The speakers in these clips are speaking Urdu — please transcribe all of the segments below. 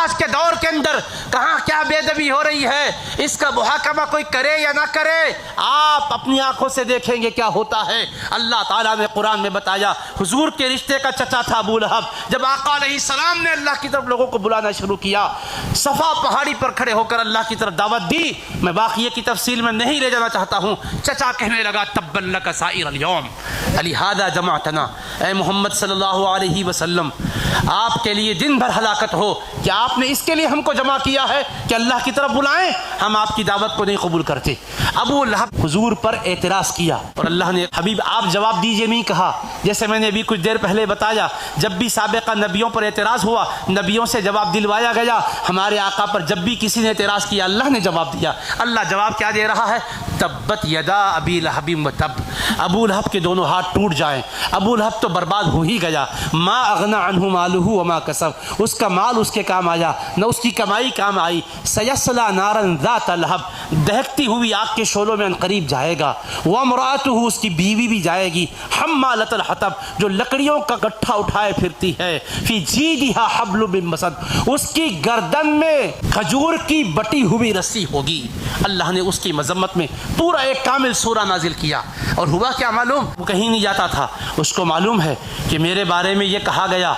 آج کے دور کے اندر کہاں کیا بے ادبی ہو رہی ہے، اس کا محاکمہ کوئی کرے یا نہ کرے، آپ اپنی آنکھوں سے دیکھیں گے کیا ہوتا ہے۔ اللہ تعالیٰ نے قرآن میں بتایا، حضور کے رشتے کا چچا تھا ابو لہب، جب آقا علیہ السلام نے اللہ کی طرف لوگوں کو بلانا شروع کیا، صفا پہاڑی پر کھڑے ہو کر اللہ کی طرف دعوت دی، میں باقی کی تفصیل میں نہیں لے جانا چاہتا ہوں، چچا کہنے لگا تبا لک سائر الیوم لہذا جمعتنا، اے محمد صلی اللہ علیہ وسلم آپ کے لیے دن بھر ہلاکت ہو کہ آپ نے اس کے لیے ہم کو جمع کیا ہے کہ اللہ کی طرف بلائیں، ہم آپ کی دعوت کو نہیں قبول کرتے۔ ابو لہب حضور پر اعتراض کیا اور اللہ نے حبیب آپ جواب دیجئے نہیں کہا، جیسے میں نے ابھی کچھ دیر پہلے بتایا، جب بھی سابقہ نبیوں پر اعتراض ہوا نبیوں سے جواب دلوایا گیا، ہمارے آقا پر جب بھی کسی نے اعتراض کیا اللہ نے جواب دیا۔ اللہ جواب کیا دے رہا ہے؟ تبت یدا ابی لہب و تب، ابو لہب کے دونوں ہاتھ ٹوٹ جائیں، ابو لہب تو برباد ہو ہی گیا، ما اغنى عنہ مالہ وما کسب، اس کا مال اس کے کام آیا نہ اس کی کمائی کام آئی، سیصلی نارا ذات لہب، دہکتی ہوئی آگ کے شعلوں میں عنقریب جائے گا، وامرأتہ اس کی بیوی بھی جائے گی، حمالۃ الحطب جو لکڑیوں کا گٹھا اٹھائے پھرتی ہے، فی جیدہا حبل من مسد اس کی گردن میں کھجور کی بٹی ہوئی رسی ہوگی۔ اللہ نے اس کی مذمت میں پورا ایک کامل سورہ نازل کیا، اور ہوا کیا معلوم؟ وہ کہیں نہیں جاتا تھا، اس کو معلوم ہے کہ میرے بارے میں یہ کہا گیا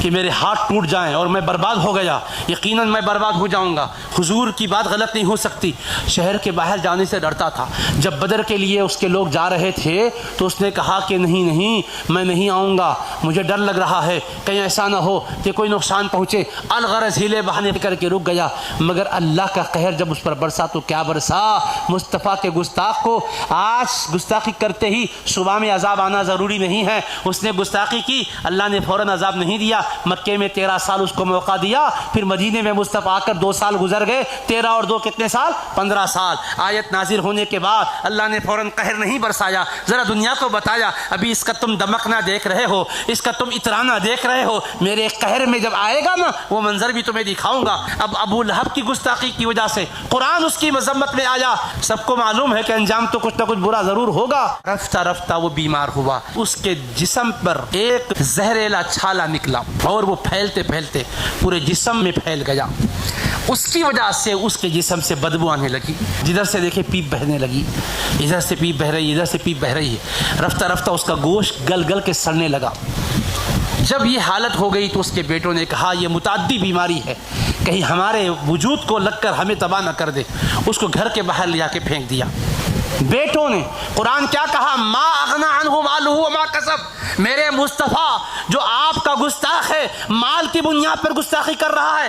کہ میرے ہاتھ ٹوٹ جائیں اور میں برباد ہو گیا، یقیناً میں برباد ہو جاؤں گا، حضور کی بات غلط نہیں ہو سکتی، شہر کے باہر جانے سے ڈرتا تھا۔ جب بدر کے لیے اس کے لوگ جا رہے تھے تو اس نے کہا کہ نہیں میں نہیں آؤں گا، مجھے ڈر لگ رہا ہے کہیں ایسا نہ ہو کہ کوئی نقصان پہنچے، الغرض ہیلے بہانے کر کے رک گیا، مگر اللہ کا قہر جب اس پر برسا تو کیا برسا؟ مصطفیٰ کے گستاخ کو آج گستاخی کرتے ہی صبح میں عذاب آنا ضروری نہیں ہے، اس نے گستاخی کی، اللہ نے فوراً عذاب نہیں دیا، مکے میں 13 سال اس کو موقع دیا، پھر مدینے میں مصطفیٰ آ کر 2 سال گزر گئے، 13 اور 2 کتنے سال؟ 15 سال۔ آیت نازل ہونے کے بعد اللہ نے فوراً قہر نہیں برسایا، ذرا دنیا کو بتایا ابھی اس کا تم دمکنا دیکھ رہے ہو، اس کا تم اترانا دیکھ رہے ہو، میرے قہر میں جب آئے گا نا وہ منظر بھی تمہیں دکھاؤں گا۔ اب ابو لہب کی گستاخی کی وجہ سے قرآن اس کی مذمت میں آیا، سب کو معلوم ہے کہ انجام تو کچھ نہ کچھ برا ضرور ہوگا۔ رفتہ رفتہ وہ بیمار ہوا، اس کے جسم پر ایک زہریلا چھالا نکلا اور وہ پھیلتے پھیلتے پورے جسم میں پھیل گیا، اس کی وجہ سے اس کے جسم سے بدبو آنے لگی، جدھر سے دیکھے پیپ بہنے لگی، ادھر سے پیپ بہ رہی ہے، ادھر سے پیپ بہ رہی ہے، رفتہ رفتہ اس کا گوشت گل گل کے سڑنے لگا۔ جب یہ حالت ہو گئی تو اس کے بیٹوں نے کہا یہ متعدی بیماری ہے، کہیں ہمارے وجود کو لگ کر ہمیں تباہ نہ کر دے، اس کو گھر کے باہر لے جا کے پھینک دیا۔ بیٹوں نے قرآن کیا کہا؟ ما اغنى عنہ مالہ وما کسب، میرے مصطفیٰ جو آپ کا گستاخ ہے، مال کی بنیاد پر گستاخی کر رہا ہے،